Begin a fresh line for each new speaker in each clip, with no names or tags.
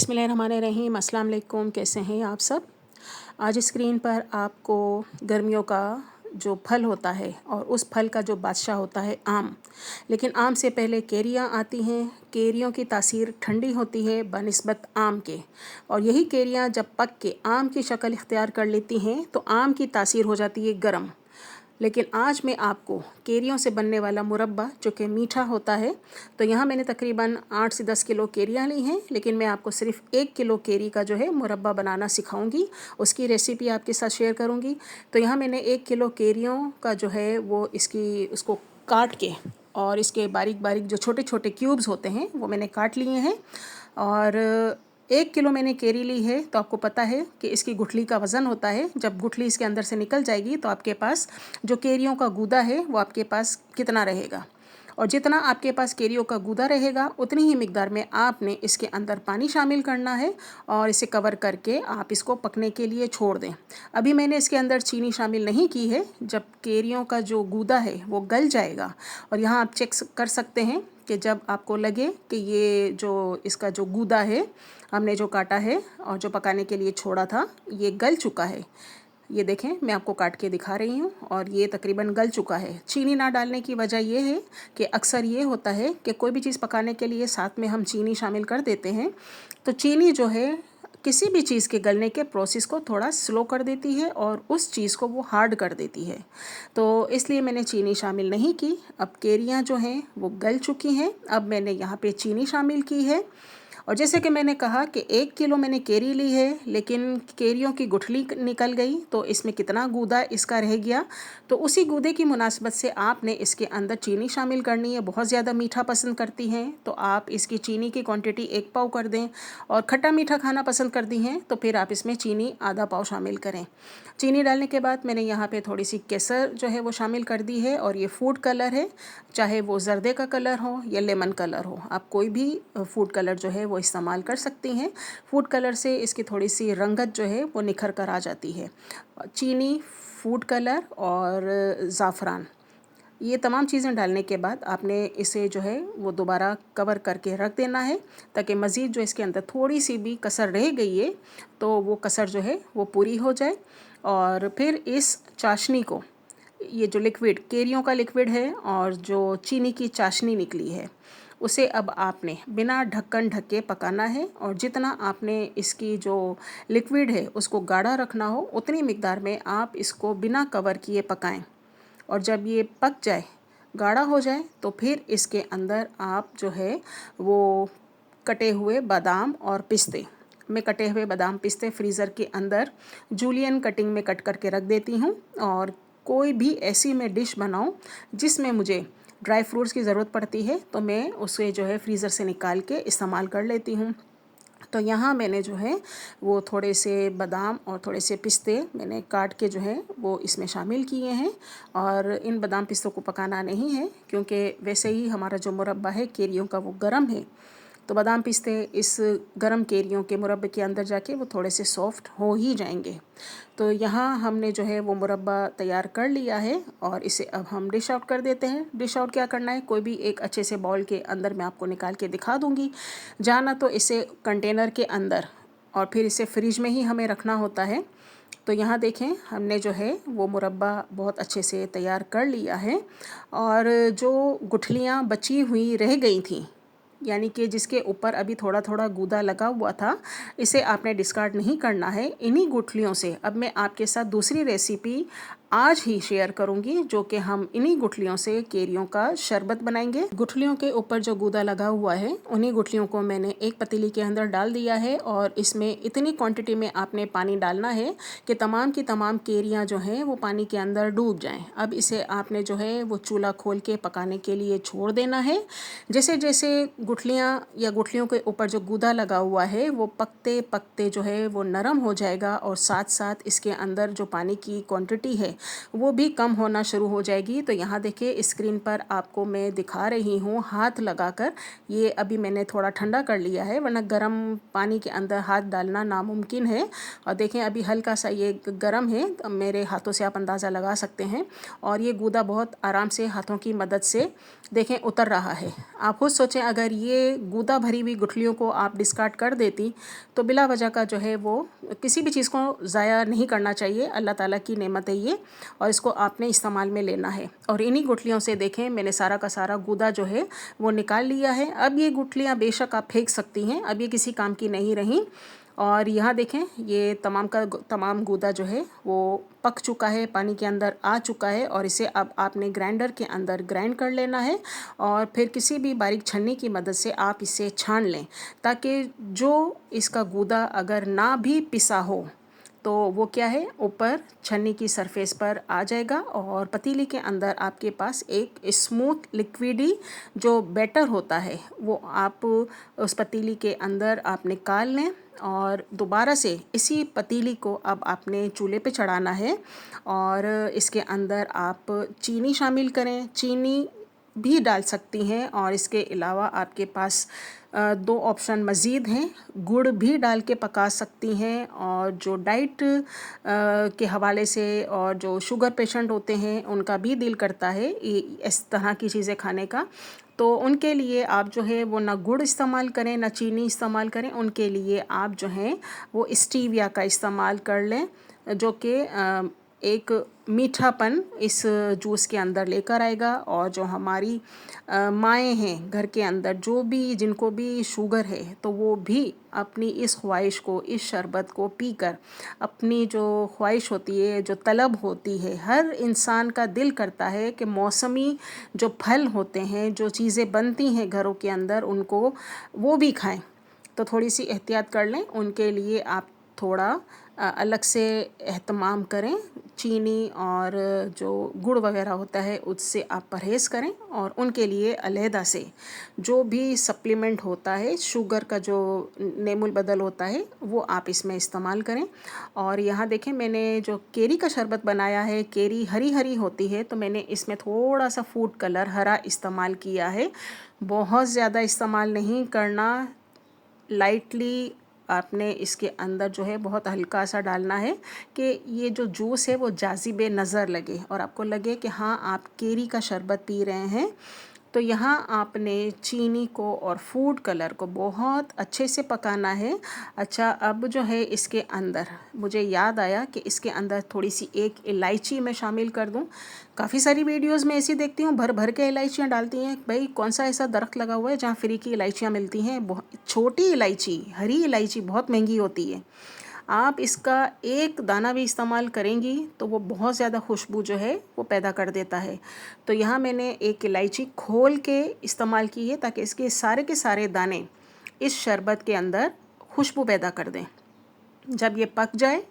बिस्मिल्लाहिर्रहमानिर्रहीम। अस्सलाम वालेकुम। कैसे हैं आप सब। आज स्क्रीन पर आपको गर्मियों का जो फल होता है और उस फल का जो बादशाह होता है आम, लेकिन आम से पहले केरियां आती हैं। केरियों की तासीर ठंडी होती है बनिस्बत आम के, और यही केरियां जब पक के आम की शक्ल इख्तियार कर लेती हैं तो आम की तासीर हो जाती है गर्म। लेकिन आज मैं आपको केरियों से बनने वाला मुरब्बा जो कि मीठा होता है, तो यहाँ मैंने तकरीबन 8 से 10 किलो केरियाँ ली हैं, लेकिन मैं आपको सिर्फ 1 किलो केरी का जो है मुरब्बा बनाना सिखाऊंगी। उसकी रेसिपी आपके साथ शेयर करूँगी। तो यहाँ मैंने 1 किलो केरियों का जो है वो उसको काट के, और इसके बारीक बारीक जो छोटे छोटे क्यूब्स होते हैं वो मैंने काट लिए हैं। और 1 किलो मैंने केरी ली है, तो आपको पता है कि इसकी गुठली का वज़न होता है। जब गुठली इसके अंदर से निकल जाएगी तो आपके पास जो केरियों का गूदा है वो आपके पास कितना रहेगा, और जितना आपके पास केरियों का गूदा रहेगा उतनी ही मिकदार में आपने इसके अंदर पानी शामिल करना है, और इसे कवर करके आप इसको पकने के लिए छोड़ दें। अभी मैंने इसके अंदर चीनी शामिल नहीं की है। जब केरियों का जो गूदा है वो गल जाएगा, और यहाँ आप चेक कर सकते हैं कि जब आपको लगे कि ये जो इसका जो गूदा है हमने जो काटा है और जो पकाने के लिए छोड़ा था ये गल चुका है। ये देखें, मैं आपको काट के दिखा रही हूँ, और ये तकरीबन गल चुका है। चीनी ना डालने की वजह ये है कि अक्सर ये होता है कि कोई भी चीज़ पकाने के लिए साथ में हम चीनी शामिल कर देते हैं, तो चीनी जो है किसी भी चीज़ के गलने के प्रोसेस को थोड़ा स्लो कर देती है और उस चीज़ को वो हार्ड कर देती है। तो इसलिए मैंने चीनी शामिल नहीं की। अब केरियाँ जो हैं वो गल चुकी हैं। अब मैंने यहाँ पे चीनी शामिल की है, और जैसे कि मैंने कहा कि 1 किलो मैंने केरी ली है, लेकिन केरियों की गुठली निकल गई तो इसमें कितना गूदा इसका रह गया, तो उसी गूदे की मुनासबत से आपने इसके अंदर चीनी शामिल करनी है। बहुत ज़्यादा मीठा पसंद करती हैं तो आप इसकी चीनी की क्वांटिटी 1 पाव कर दें, और खट्टा मीठा खाना पसंद करती हैं तो फिर आप इसमें चीनी आधा पाव शामिल करें। चीनी डालने के बाद मैंने यहाँ पे थोड़ी सी केसर जो है वो शामिल कर दी है, और ये फूड कलर है, चाहे वो जर्दे का कलर हो या लेमन कलर हो, आप कोई भी फूड कलर जो है वो इस्तेमाल कर सकती हैं। फूड कलर से इसकी थोड़ी सी रंगत जो है वो निखर कर आ जाती है। चीनी, फूड कलर और ज़ाफ़रान, ये तमाम चीज़ें डालने के बाद आपने इसे जो है वो दोबारा कवर करके रख देना है, ताकि मज़ीद जो इसके अंदर थोड़ी सी भी कसर रह गई है तो वो कसर जो है वो पूरी हो जाए। और फिर इस चाशनी को, ये जो लिक्विड केरियों का लिक्विड है और जो चीनी की चाशनी निकली है, उसे अब आपने बिना ढक्कन ढके पकाना है, और जितना आपने इसकी जो लिक्विड है उसको गाढ़ा रखना हो उतनी मिकदार में आप इसको बिना कवर किए पकाएं। और जब ये पक जाए, गाढ़ा हो जाए, तो फिर इसके अंदर आप जो है वो कटे हुए बादाम और पिस्ते, मैं कटे हुए बादाम पिस्ते फ्रीज़र के अंदर जूलियन कटिंग में कट करके रख देती हूँ। और कोई भी ऐसी मैं डिश बनाऊँ जिसमें मुझे ड्राई फ्रूट्स की ज़रूरत पड़ती है तो मैं उसे जो है फ्रीज़र से निकाल के इस्तेमाल कर लेती हूँ। तो यहाँ मैंने जो है वो थोड़े से बादाम और थोड़े से पिस्ते मैंने काट के जो है वो इसमें शामिल किए हैं, और इन बादाम पिस्तों को पकाना नहीं है क्योंकि वैसे ही हमारा जो मुरब्बा है केरियों का वो गर्म है, तो बादाम पिस्ते इस गरम केरियों के मुरब्बे के अंदर जाके वो थोड़े से सॉफ्ट हो ही जाएंगे। तो यहाँ हमने जो है वो मुरब्बा तैयार कर लिया है, और इसे अब हम डिश आउट कर देते हैं। डिश आउट क्या करना है, कोई भी एक अच्छे से बाउल के अंदर मैं आपको निकाल के दिखा दूँगी। जाना तो इसे कंटेनर के अंदर, और फिर इसे फ्रिज में ही हमें रखना होता है। तो यहाँ देखें, हमने जो है वो मुरब्बा बहुत अच्छे से तैयार कर लिया है, और जो गुठलियाँ बची हुई रह गई थी, यानी कि जिसके ऊपर अभी थोड़ा थोड़ा गूदा लगा हुआ था, इसे आपने डिस्कार्ड नहीं करना है। इन्हीं गुठलियों से अब मैं आपके साथ दूसरी रेसिपी आज ही शेयर करूंगी, जो कि हम इन्हीं गुठलियों से केरियों का शरबत बनाएंगे। गुठलियों के ऊपर जो गूदा लगा हुआ है उन्हीं गुठलियों को मैंने एक पतीली के अंदर डाल दिया है, और इसमें इतनी क्वांटिटी में आपने पानी डालना है कि तमाम की तमाम केरियाँ जो हैं वो पानी के अंदर डूब जाएँ। अब इसे आपने जो है वो चूल्हा खोल के पकाने के लिए छोड़ देना है। जैसे जैसे गुठलियाँ या गुठलियों के ऊपर जो गूदा लगा हुआ है वो पकते पकते जो है वो नरम हो जाएगा, और साथ साथ इसके अंदर जो पानी की क्वांटिटी है वो भी कम होना शुरू हो जाएगी। तो यहाँ देखिए स्क्रीन पर आपको मैं दिखा रही हूँ हाथ लगाकर। ये अभी मैंने थोड़ा ठंडा कर लिया है, वरना गर्म पानी के अंदर हाथ डालना नामुमकिन है। और देखें अभी हल्का सा ये गर्म है, तो मेरे हाथों से आप अंदाज़ा लगा सकते हैं। और ये गूदा बहुत आराम से हाथों की मदद से देखें उतर रहा है। आप खुद सोचें, अगर ये गूदा भरी हुई गुठलियों को आप डिस्कार्ड कर देती तो बिला वजह का जो है वो किसी भी चीज़ को ज़ाया नहीं करना चाहिए। अल्लाह ताला की नेमत है ये, और इसको आपने इस्तेमाल में लेना है। और इन्हीं गुठलियों से देखें मैंने सारा का सारा गूदा जो है वो निकाल लिया है। अब ये गुठलियाँ बेशक आप फेंक सकती हैं, अब ये किसी काम की नहीं रहीं। और यहाँ देखें ये तमाम का तमाम गूदा जो है वो पक चुका है, पानी के अंदर आ चुका है। और इसे अब आपने ग्राइंडर के अंदर ग्राइंड कर लेना है, और फिर किसी भी बारीक छन्नी की मदद से आप इसे छान लें, ताकि जो इसका गूदा अगर ना भी पिसा हो तो वो क्या है ऊपर छन्नी की सरफेस पर आ जाएगा। और पतीली के अंदर आपके पास एक स्मूथ लिक्विडी जो बैटर होता है वो आप उस पतीली के अंदर आप निकाल लें। और दोबारा से इसी पतीली को अब आपने चूल्हे पे चढ़ाना है, और इसके अंदर आप चीनी शामिल करें। चीनी भी डाल सकती हैं, और इसके अलावा आपके पास दो ऑप्शन मज़ीद हैं। गुड़ भी डाल के पका सकती हैं, और जो डाइट के हवाले से और जो शुगर पेशेंट होते हैं उनका भी दिल करता है इस तरह की चीज़ें खाने का, तो उनके लिए आप जो है वो ना गुड़ इस्तेमाल करें ना चीनी इस्तेमाल करें। उनके लिए आप जो हैं वो स्टीविया का इस्तेमाल कर लें, जो कि एक मीठापन इस जूस के अंदर लेकर आएगा। और जो हमारी माएँ हैं घर के अंदर, जो भी जिनको भी शुगर है, तो वो भी अपनी इस ख्वाहिश को, इस शरबत को पीकर अपनी जो ख्वाहिश होती है, जो तलब होती है, हर इंसान का दिल करता है कि मौसमी जो फल होते हैं, जो चीज़ें बनती हैं घरों के अंदर, उनको वो भी खाएं। तो थोड़ी सी एहतियात कर लें। उनके लिए आप थोड़ा अलग से एहतमाम करें। चीनी और जो गुड़ वगैरह होता है उससे आप परहेज़ करें, और उनके लिए अलहदा से जो भी सप्लीमेंट होता है, शुगर का जो नेमुल बदल होता है, वो आप इसमें इस्तेमाल करें। और यहाँ देखें मैंने जो केरी का शरबत बनाया है, केरी हरी हरी होती है, तो मैंने इसमें थोड़ा सा फूड कलर हरा इस्तेमाल किया है। बहुत ज़्यादा इस्तेमाल नहीं करना, लाइटली आपने इसके अंदर जो है बहुत हल्का सा डालना है कि ये जो जूस है वो जाज़िबे नज़र लगे और आपको लगे कि हाँ आप केरी का शरबत पी रहे हैं। तो यहाँ आपने चीनी को और फूड कलर को बहुत अच्छे से पकाना है। अच्छा, अब जो है इसके अंदर मुझे याद आया कि इसके अंदर थोड़ी सी एक इलायची मैं शामिल कर दूँ। काफ़ी सारी वीडियोस में ऐसी देखती हूँ भर भर के इलायचियाँ डालती हैं। भाई कौन सा ऐसा दरख्त लगा हुआ है जहाँ फ्री की इलायचियाँ मिलती हैं? बहुत छोटी इलायची, हरी इलायची बहुत महंगी होती है। आप इसका एक दाना भी इस्तेमाल करेंगी तो वो बहुत ज़्यादा खुशबू जो है वो पैदा कर देता है। तो यहाँ मैंने एक इलायची खोल के इस्तेमाल की है ताकि इसके सारे के सारे दाने इस शरबत के अंदर खुशबू पैदा कर दें। जब ये पक जाए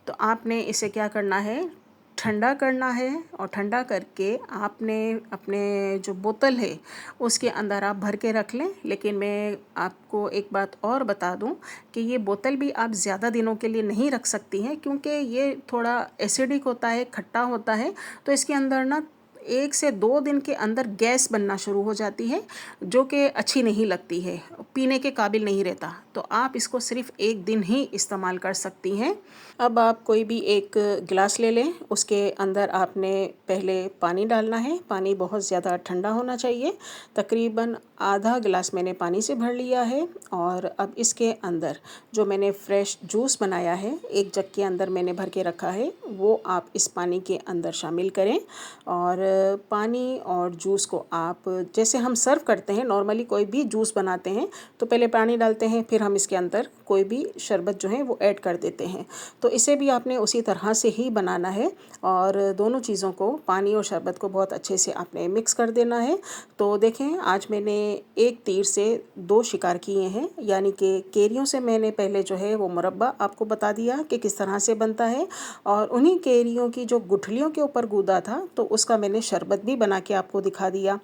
तो आपने इसे क्या करना है, ठंडा करना है। और ठंडा करके आपने अपने जो बोतल है उसके अंदर आप भर के रख लें। लेकिन मैं आपको एक बात और बता दूं कि ये बोतल भी आप ज़्यादा दिनों के लिए नहीं रख सकती हैं, क्योंकि ये थोड़ा एसिडिक होता है, खट्टा होता है। तो इसके अंदर ना 1 से 2 दिन के अंदर गैस बनना शुरू हो जाती है, जो कि अच्छी नहीं लगती है, पीने के काबिल नहीं रहता। तो आप इसको सिर्फ़ 1 दिन ही इस्तेमाल कर सकती हैं। अब आप कोई भी एक गिलास ले लें, उसके अंदर आपने पहले पानी डालना है। पानी बहुत ज़्यादा ठंडा होना चाहिए, तकरीबन आधा गिलास मैंने पानी से भर लिया है। और अब इसके अंदर जो मैंने फ़्रेश जूस बनाया है, एक जग के अंदर मैंने भर के रखा है, वो आप इस पानी के अंदर शामिल करें। और पानी और जूस को आप जैसे हम सर्व करते हैं, नॉर्मली कोई भी जूस बनाते हैं तो पहले पानी डालते हैं, फिर हम इसके अंदर कोई भी शरबत जो है वो ऐड कर देते हैं। तो इसे भी आपने उसी तरह से ही बनाना है, और दोनों चीज़ों को, पानी और शरबत को बहुत अच्छे से आपने मिक्स कर देना है। तो देखें आज मैंने एक तीर से 2 शिकार किए हैं, यानी कि केरियों से मैंने पहले जो है वो मुरब्बा आपको बता दिया कि किस तरह से बनता है, और उन्हीं केरियों की जो गुठलियों के ऊपर गूदा था तो उसका मैंने शरबत भी बना के आपको दिखा दिया।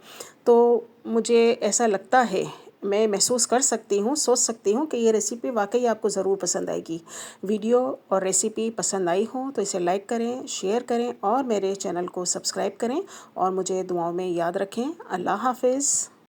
तो मुझे ऐसा लगता है मैं महसूस कर सकती हूँ, सोच सकती हूँ कि ये रेसिपी वाकई आपको ज़रूर पसंद आएगी। वीडियो और रेसिपी पसंद आई हो तो इसे लाइक करें, शेयर करें और मेरे चैनल को सब्सक्राइब करें और मुझे दुआओं में याद रखें। अल्लाह हाफ़िज़।